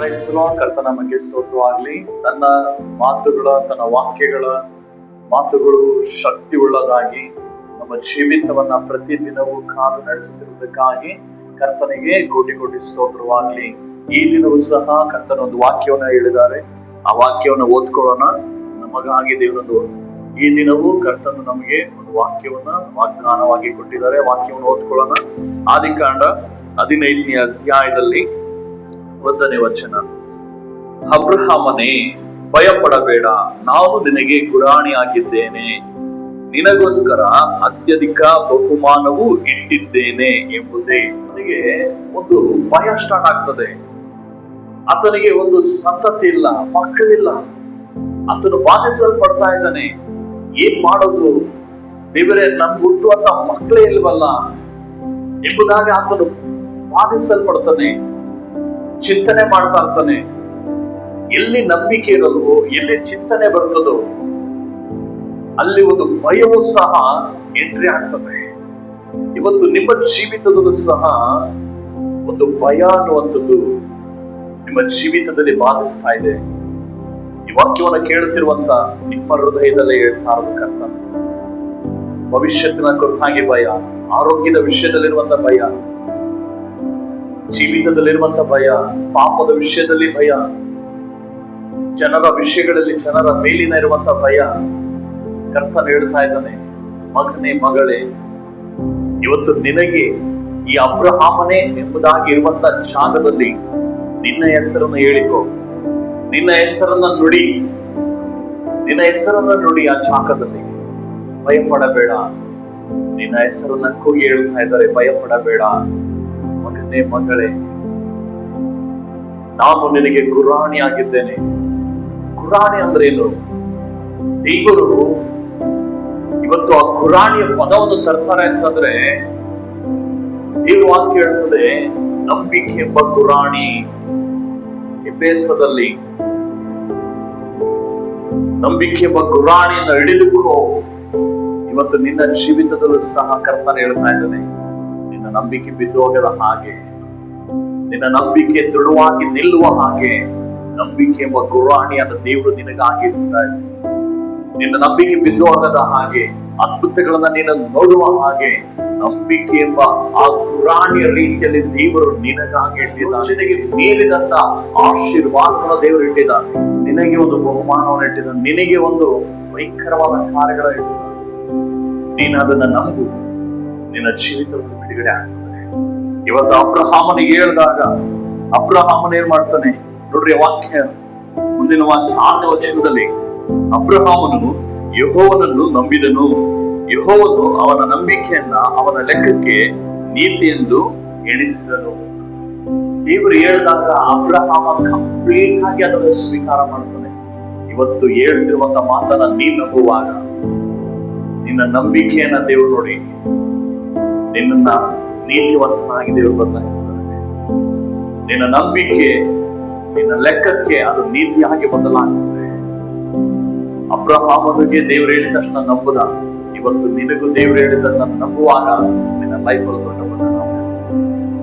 ಕರ್ತನ ನಮಗೆ ಸ್ತೋತ್ರವಾಗಲಿ. ತನ್ನ ತನ್ನ ವಾಕ್ಯಗಳ ಮಾತುಗಳು ಶಕ್ತಿ ಉಳ್ಳದಾಗಿ ನಮ್ಮ ಜೀವಿತವನ್ನ ಪ್ರತಿದಿನವೂ ಕಾದು ನಡೆಸುತ್ತಿರುವುದಕ್ಕಾಗಿ ಕರ್ತನಿಗೆ ಕೋಟಿ ಕೋಟಿ ಸ್ತೋತ್ರವಾಗಲಿ. ಈ ದಿನವೂ ಸಹ ಕರ್ತನ ಒಂದು ವಾಕ್ಯವನ್ನ ಹೇಳಿದ್ದಾರೆ. ಆ ವಾಕ್ಯವನ್ನು ಓದ್ಕೊಳ್ಳೋಣ. ನಮಗಾಗಿ ದೇವರೊಂದು ಈ ದಿನವೂ ಕರ್ತನು ನಮಗೆ ಒಂದು ವಾಕ್ಯವನ್ನ ವಾಗ್ದಾನವಾಗಿ ಕೊಟ್ಟಿದ್ದಾರೆ. ವಾಕ್ಯವನ್ನು ಓದ್ಕೊಳ್ಳೋಣ. ಆದಿಕಾಂಡ 15ನೇ ಅಧ್ಯಾಯದಲ್ಲಿ 1ನೇ ವಚನ. ಅಬ್ರಹಾಮನೇ, ಭಯಪಡಬೇಡ, ನಾನು ನಿನಗೆ ಗುರಾಣಿಯಾಗಿದ್ದೇನೆ, ನಿನಗೋಸ್ಕರ ಅತ್ಯಧಿಕ ಬಹುಮಾನವೂ ಇಟ್ಟಿದ್ದೇನೆ ಎಂಬುದೇ. ಅವನಿಗೆ ಒಂದು ಭಯ ಸ್ಟಾರ್ಟ್ ಆಗ್ತದೆ. ಆತನಿಗೆ ಒಂದು ಸಂತತಿ ಇಲ್ಲ, ಮಕ್ಕಳಿಲ್ಲ, ಆತನು ಬಾಧಿಸಲ್ಪಡ್ತಾ ಇದ್ದಾನೆ. ಏನ್ ಮಾಡೋದು ದೇವರೇ, ನನ್ ಹುಟ್ಟುವಂತ ಮಕ್ಕಳೇ ಇಲ್ವಲ್ಲ ಎಂಬುದಾಗಿ ಆತನು ಬಾಧಿಸಲ್ಪಡ್ತಾನೆ, ಚಿಂತನೆ ಮಾಡ್ತಾ ಇರ್ತಾನೆ. ಎಲ್ಲಿ ನಂಬಿಕೆ ಇರಲ್ವೋ, ಎಲ್ಲಿ ಚಿಂತನೆ ಬರ್ತದೋ ಅಲ್ಲಿ ಒಂದು ಭಯವೂ ಸಹ ಎಂಟ್ರಿ ಆಗ್ತದೆ. ಇವತ್ತು ನಿಮ್ಮ ಜೀವಿತದಲ್ಲೂ ಸಹ ಒಂದು ಭಯ ಅನ್ನುವಂಥದ್ದು ನಿಮ್ಮ ಜೀವಿತದಲ್ಲಿ ಬಾಧಿಸ್ತಾ ಇದೆ. ಈ ವಾಕ್ಯವನ್ನು ಕೇಳುತ್ತಿರುವಂತ ನಿಮ್ಮ ಹೃದಯದಲ್ಲೇ ಹೇಳ್ತಾ ಇರಬೇಕಂತ, ಭವಿಷ್ಯತ್ತಿನ ಕುರಿತಾಗಿ ಭಯ, ಆರೋಗ್ಯದ ವಿಷಯದಲ್ಲಿರುವಂತ ಭಯ, ಜೀವಿತದಲ್ಲಿರುವಂತ ಭಯ, ಪಾಪದ ವಿಷಯದಲ್ಲಿ ಭಯ, ಜನರ ವಿಷಯಗಳಲ್ಲಿ ಜನರ ಮೇಲಿನ ಇರುವಂತ ಭಯ. ಕರ್ತನು ಹೇಳ್ತಾ ಇದ್ದಾನೆ, ಮಗನೇ, ಮಗಳೇ, ಇವತ್ತು ನಿನಗೆ ಈ ಅಬ್ರಹಾಮನೇ ಎಂಬುದಾಗಿ ಇರುವಂತ ಜಾಗದಲ್ಲಿ ನಿನ್ನ ಹೆಸರನ್ನು ಹೇಳಿಕೊ, ನಿನ್ನ ಹೆಸರನ್ನ ನುಡಿ, ನಿನ್ನ ಹೆಸರನ್ನ ನುಡಿ. ಆ ಜಾಗದಲ್ಲಿ ಭಯಪಡಬೇಡ. ನಿನ್ನ ಹೆಸರನ್ನ ಕೂಗಿ ಹೇಳ್ತಾ ಇದ್ದಾರೆ, ಭಯಪಡಬೇಡ ಮಗನೇ, ಮಗಳೇ, ನಾನು ನಿನಗೆ ಗುರಾಣಿ ಆಗಿದ್ದೇನೆ. ಗುರಾಣಿ ಅಂದ್ರೆ ಏನು? ದೇವರು ಇವತ್ತು ಆ ಗುರಾಣಿಯ ಪದವನ್ನು ತರ್ತಾರೆ ಅಂತಂದ್ರೆ, ದೇವರು ವಾಕ್ಯ ಹೇಳ್ತದೆ, ನಂಬಿಕೆ ಎಂಬ ಗುರಾಣಿ. ಎಫೆಸದಲ್ಲಿ ನಂಬಿಕೆ ಎಂಬ ಗುರಾಣಿಯನ್ನು ಹಿಡಿದುಕೋ. ಇವತ್ತು ನಿನ್ನ ಜೀವಿತದಲ್ಲೂ ಸಹ ಕರ್ತನ ಹೇಳ್ತಾ ಇದ್ದಾನೆ, ನಿನ್ನ ನಂಬಿಕೆ ಬಿದ್ದು ಹೋಗದ ಹಾಗೆ, ನಿನ್ನ ನಂಬಿಕೆ ದೃಢವಾಗಿ ನಿಲ್ಲುವ ಹಾಗೆ ನಂಬಿಕೆ ಎಂಬ ಗುರಾಣಿಯನ್ನು ದೇವರು ನಿನಗಾಗಿ ಇರ್ತಾ ಇದೆ. ನಿನ್ನ ನಂಬಿಕೆ ಬಿದ್ದು ಹೋಗದ ಹಾಗೆ, ಅದ್ಭುತಗಳನ್ನ ನೀನು ನೋಡುವ ಹಾಗೆ ನಂಬಿಕೆ ಎಂಬ ಆ ಗುರಾಣಿಯ ರೀತಿಯಲ್ಲಿ ದೇವರು ನಿನಗಾಗಿ ಇಟ್ಟಿದ್ದಾನೆ. ಮೇಲಿದಂತ ಆಶೀರ್ವಾದವನ್ನು ದೇವರು ಇಟ್ಟಿದ್ದಾನೆ. ನಿನಗೆ ಒಂದು ಬಹುಮಾನವನ್ನು ಇಟ್ಟಿದ್ದಾನೆ. ನಿನಗೆ ಒಂದು ಭಯಂಕರವಾದ ಕಾರ್ಯಗಳ ಇಟ್ಟಿದ್ದಾನೆ. ನೀನು ಅದನ್ನ ನಂಬು, ನಿನ್ನ ಜೀವಿತವನ್ನು ಬಿಡುಗಡೆ ಆಗ್ತದೆ. ಇವತ್ತು ಅಬ್ರಹಾಮನಿಗೆ ಹೇಳಿದಾಗ ಅಬ್ರಹಾಮನ ಏನ್ ಮಾಡ್ತಾನೆ ನೋಡ್ರಿ. ವಾಕ್ಯ ಮುಂದಿನ ವಾಕ್ಯ 6ನೇ ವಚನದಲ್ಲಿ, ಅಬ್ರಹಾಮನು ಯೆಹೋವನನ್ನು ನಂಬಿದನು, ಯೆಹೋವನು ಅವನ ನಂಬಿಕೆಯನ್ನ ಅವನ ಲೆಕ್ಕಕ್ಕೆ ನೀತಿ ಎಂದು ಎಣಿಸಿದನು. ದೇವರು ಹೇಳಿದಾಗ ಅಬ್ರಹಾಮ ಕಂಪ್ಲೀಟ್ ಆಗಿ ಅದನ್ನು ಸ್ವೀಕಾರ ಮಾಡ್ತಾನೆ. ಇವತ್ತು ಹೇಳ್ತಿರುವಂತ ಮಾತನ್ನ ನೀನ್ ನಂಬುವಾಗ ನಿನ್ನ ನಂಬಿಕೆಯನ್ನ ದೇವರು ನೋಡಿ ನಿನ್ನ ನೀತಿವಂತನಾಗಿ ದೇವರು ಬದಲಾಯಿಸ್ತಾನೆ. ನಿನ್ನ ನಂಬಿಕೆ ನಿನ್ನ ಲೆಕ್ಕಕ್ಕೆ ಅದು ನೀತಿಯಾಗಿ ಬದಲಾಗ್ತದೆ. ಅಬ್ರಹಾಮನಿಗೆ ದೇವರು ಹೇಳಿದ ತಕ್ಷಣ ನಂಬುದ. ಇವತ್ತು ನಿನಗೂ ದೇವರು ಹೇಳಿದ್ದನ್ನ ನಂಬುವಾಗ ನಿನ್ನ ಲೈಫ್ ಅಲ್ಲಿ ದೊಡ್ಡ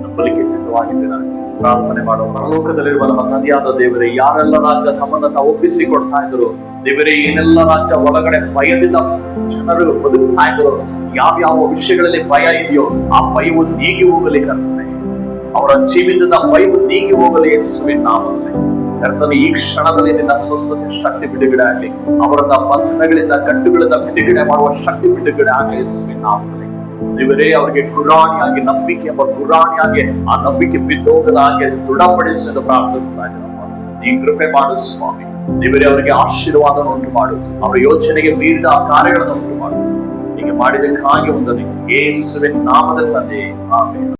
ನಂಬಲಿಕ್ಕೆ ಸಿದ್ಧವಾಗಿದ್ದೀರ. ಪ್ರಾರ್ಥನೆ ಮಾಡುವ. ಪರಲೋಕದಲ್ಲಿರುವ ನಮ್ಮ ತಂದೆಯಾದ ದೇವರೇ, ಯಾರೆಲ್ಲ ರಾಜ್ಯ ತಮ್ಮನ್ನ ಒಪ್ಪಿಸಿಕೊಡ್ತಾ ಇದ್ರು ದೇವರೇ, ಏನೆಲ್ಲ ರಾಜ್ಯ ಒಳಗಡೆ ಭಯದಿಂದ ಜನರು ಬದುಕ್ತಾ ಇದ್ರು, ಯಾವ್ಯಾವ ವಿಷಯಗಳಲ್ಲಿ ಭಯ ಇದೆಯೋ ಆ ಭಯವು ನೀಗಿ ಹೋಗಲಿ ಕರ್ತನೆ. ಅವರ ಜೀವಿತದ ಭಯವು ನೀಗಿ ಹೋಗಲಿ ಯೇಸುವಿನ ನಾಮದಲ್ಲಿ. ಕರ್ತನೆ, ಈ ಕ್ಷಣದಲ್ಲಿ ನಿನ್ನ ಸ್ವಸ್ಥತೆ ಶಕ್ತಿ ಬಿಡುಗಡೆ ಆಗಲಿ. ಅವರನ್ನ ಬಂಧನಗಳಿಂದ ಕಟ್ಟುಗಳಿಂದ ಬಿಡುಗಡೆ ಮಾಡುವ ಶಕ್ತಿ ಬಿಡುಗಡೆ ಆಗಲಿ ಯೇಸುವಿನ ನಾಮದಲ್ಲಿ. ದೇವರೇ, ಅವರಿಗೆ ಗುರಾಣಿಯಾಗಿ, ನಂಬಿಕೆ ಎಂಬ ಗುರಾಣಿಯಾಗಿ ಆ ನಂಬಿಕೆ ಬಿದ್ದೋಗದ ಹಾಗೆ ದೃಢಪಡಿಸಲು ಪ್ರಾರ್ಥಿಸ್ತಾ ಇದ್ದಾರೆ. ಈ ಕೃಪೆ ಮಾಡು ಸ್ವಾಮಿ. ದೇವರೇ, ಅವರಿಗೆ ಆಶೀರ್ವಾದ ಉಂಟು ಮಾಡು. ಅವರ ಯೋಚನೆಗೆ ಮೀರಿದ ಆ ಕಾರ್ಯಗಳನ್ನು ಉಂಟು ಮಾಡು. ಹೀಗೆ ಮಾಡಿದಕ್ಕಾಗಿ ಒಂದನೇ ಯೇಸುವಿನ ನಾಮದ ತಂದೆ, ಆಮೆನ್.